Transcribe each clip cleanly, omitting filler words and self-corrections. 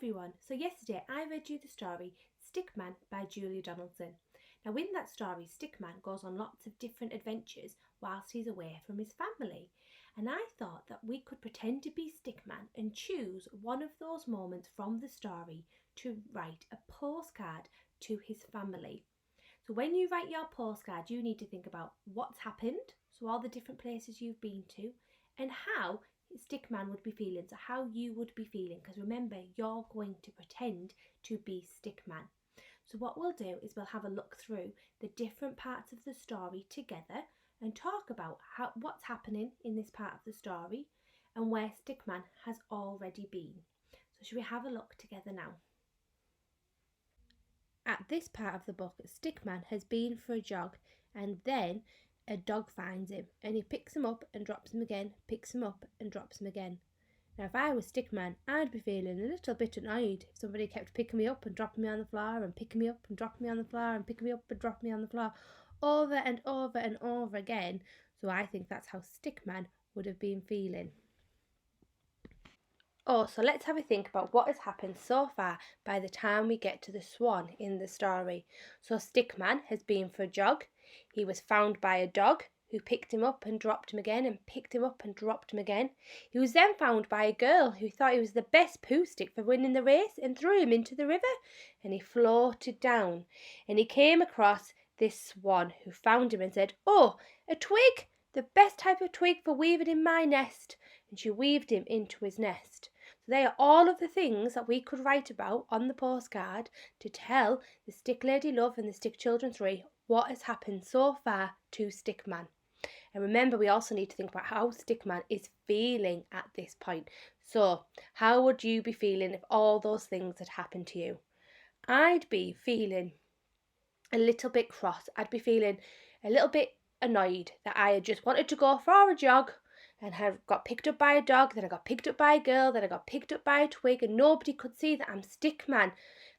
everyone, so yesterday I read you the story Stickman by Julia Donaldson. Now in that story, Stickman goes on lots of different adventures whilst he's away from his family. And I thought that we could pretend to be Stickman and choose one of those moments from the story to write a postcard to his family. So when you write your postcard, you need to think about what's happened, so all the different places you've been to, and how Stickman would be feeling, so how you would be feeling, because remember, you're going to pretend to be Stickman. So what we'll do is we'll have a look through the different parts of the story together and talk about what's happening in this part of the story and where Stickman has already been. So should we have a look together now? At this part of the book, Stickman has been for a jog, and then a dog finds him and he picks him up and drops him again, picks him up and drops him again. Now if I was Stickman, I'd be feeling a little bit annoyed if somebody kept picking me up and dropping me on the floor and picking me up and dropping me on the floor and picking me up and dropping me on the floor over and over and over again. So I think that's how Stickman would have been feeling. So let's have a think about what has happened so far by the time we get to the swan in the story. So Stickman has been for a jog. He was found by a dog who picked him up and dropped him again and picked him up and dropped him again. He was then found by a girl who thought he was the best poo stick for winning the race and threw him into the river, and he floated down. And he came across this swan who found him and said, "Oh, a twig! The best type of twig for weaving in my nest." And she weaved him into his nest. So they are all of the things that we could write about on the postcard to tell the Stick Lady Love and the Stick Children 3 what has happened so far to Stickman. And remember, we also need to think about how Stickman is feeling at this point. So how would you be feeling if all those things had happened to you? I'd be feeling a little bit cross. I'd be feeling a little bit annoyed that I had just wanted to go for a jog and have got picked up by a dog, then I got picked up by a girl, then I got picked up by a twig, and nobody could see that I'm Stickman,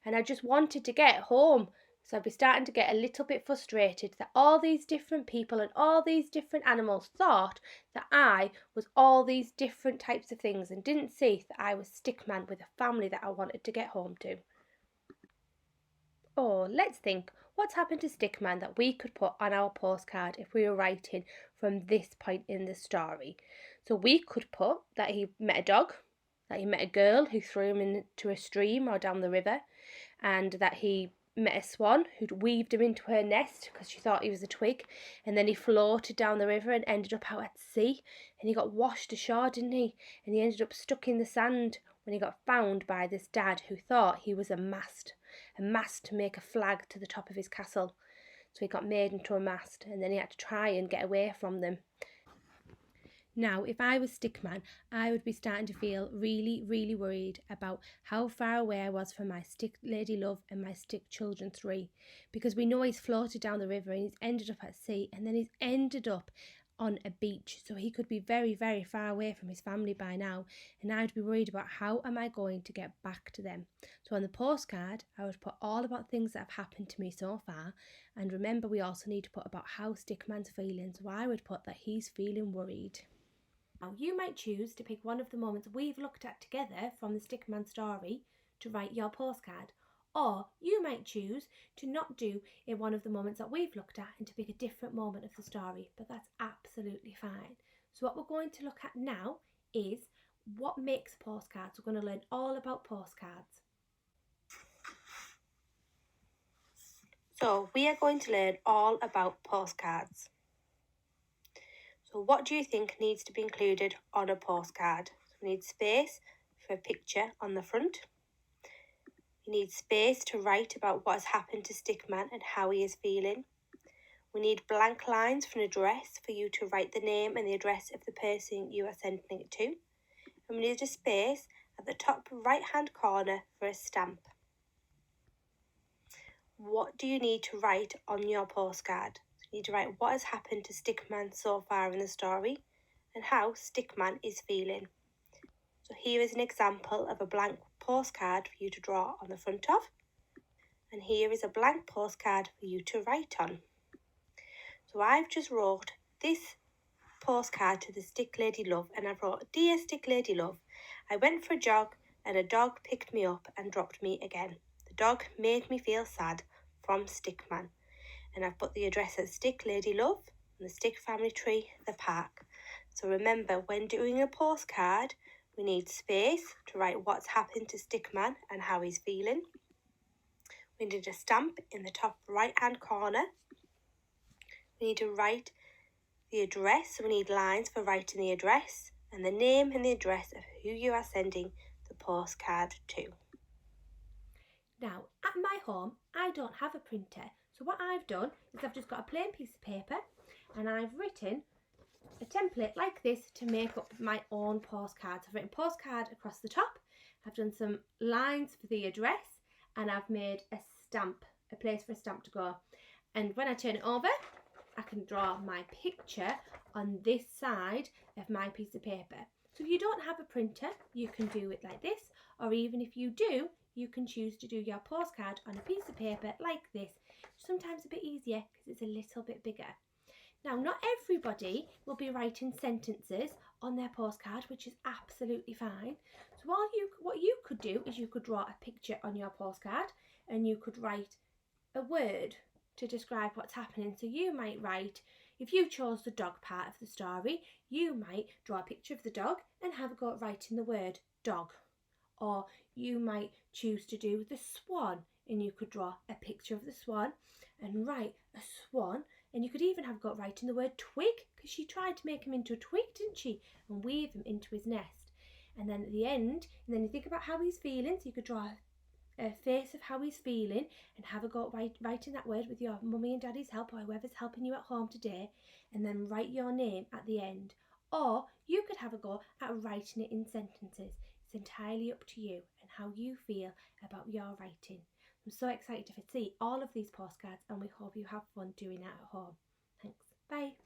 and I just wanted to get home. So I'd be starting to get a little bit frustrated that all these different people and all these different animals thought that I was all these different types of things and didn't see that I was Stickman with a family that I wanted to get home to. Let's think, what's happened to Stickman that we could put on our postcard if we were writing from this point in the story? So we could put that he met a dog, that he met a girl who threw him into a stream or down the river, and that he met a swan who'd weaved him into her nest because she thought he was a twig, and then he floated down the river and ended up out at sea, and he got washed ashore, didn't he? And he ended up stuck in the sand when he got found by this dad who thought he was a mast to make a flag to the top of his castle. So he got made into a mast, and then he had to try and get away from them. Now, if I was Stickman, I would be starting to feel really, really worried about how far away I was from my Stick Lady Love and my Stick Children 3, because we know he's floated down the river and he's ended up at sea, and then he's ended up on a beach, so he could be very, very far away from his family by now, and I'd be worried about how am I going to get back to them. So on the postcard, I would put all about things that have happened to me so far, and remember, we also need to put about how Stickman's feeling, so I would put that he's feeling worried. Now, you might choose to pick one of the moments we've looked at together from the Stickman story to write your postcard, or you might choose to not do one of the moments that we've looked at and to pick a different moment of the story, but that's absolutely fine. So what we're going to look at now is what makes postcards. We're going to learn all about postcards. So we are going to learn all about postcards. So what do you think needs to be included on a postcard? We need space for a picture on the front. We need space to write about what has happened to Stickman and how he is feeling. We need blank lines for an address for you to write the name and the address of the person you are sending it to. And we need a space at the top right hand corner for a stamp. What do you need to write on your postcard? You need to write what has happened to Stickman so far in the story and how Stickman is feeling. So here is an example of a blank postcard for you to draw on the front of, and here is a blank postcard for you to write on. So I've just wrote this postcard to the Stick Lady Love, and I wrote, "Dear Stick Lady Love, I went for a jog, and a dog picked me up and dropped me again. The dog made me feel sad, from Stickman. And I've put the address as Stick Lady Love and the Stick Family Tree, the park. So remember, when doing a postcard, we need space to write what's happened to Stickman and how he's feeling. We need a stamp in the top right hand corner. We need to write the address, so we need lines for writing the address and the name and the address of who you are sending the postcard to. Now, at my home, I don't have a printer, so what I've done is I've just got a plain piece of paper and I've written a template like this to make up my own postcards. I've written postcard across the top, I've done some lines for the address, and I've made a stamp, a place for a stamp to go. And when I turn it over, I can draw my picture on this side of my piece of paper. So if you don't have a printer, you can do it like this, or even if you do, you can choose to do your postcard on a piece of paper like this. Sometimes a bit easier because it's a little bit bigger. Now, not everybody will be writing sentences on their postcard, which is absolutely fine. So what you could do is you could draw a picture on your postcard and you could write a word to describe what's happening. So you might write, if you chose the dog part of the story, you might draw a picture of the dog and have a go at writing the word dog. Or you might choose to do the swan and you could draw a picture of the swan and write a swan, and you could even have got writing the word twig, because she tried to make him into a twig, didn't she, and weave him into his nest. And then at the end, and then you think about how he's feeling, so you could draw a face of how he's feeling and have a go at writing that word with your mummy and daddy's help, or whoever's helping you at home today, and then write your name at the end. Or you could have a go at writing it in sentences. It's entirely up to you and how you feel about your writing. I'm so excited to see all of these postcards, and we hope you have fun doing it at home. Thanks. Bye.